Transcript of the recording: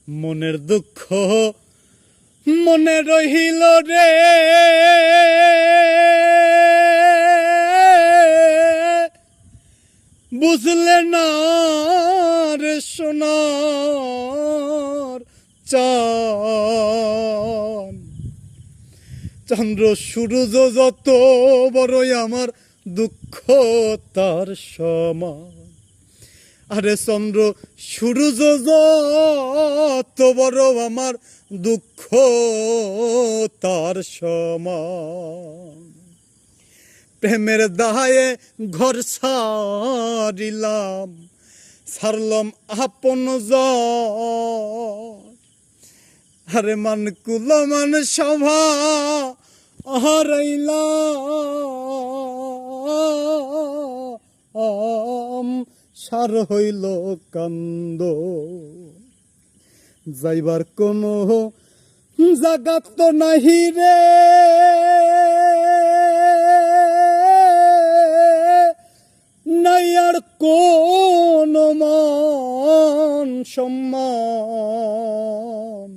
মনের দুঃখ মনে রহিল রে, বুঝলে না রে সোনার চান। চন্দ্র সূর্য যত বড়ই আমার দুঃখ তার সমান। আরে চন্দ্র সূর্য যত বড় আমার দুঃখ তার সমান। প্রেমের দায়ে ঘর ছাড়িলাম, ছাড়লাম আপন জন। আরে মান কুলমান সভা হারাইলাম, সার হইল কান্দ। যাইবার কোনো জাগা তো নাহি রে, নাই আর কোন মান সম্মান।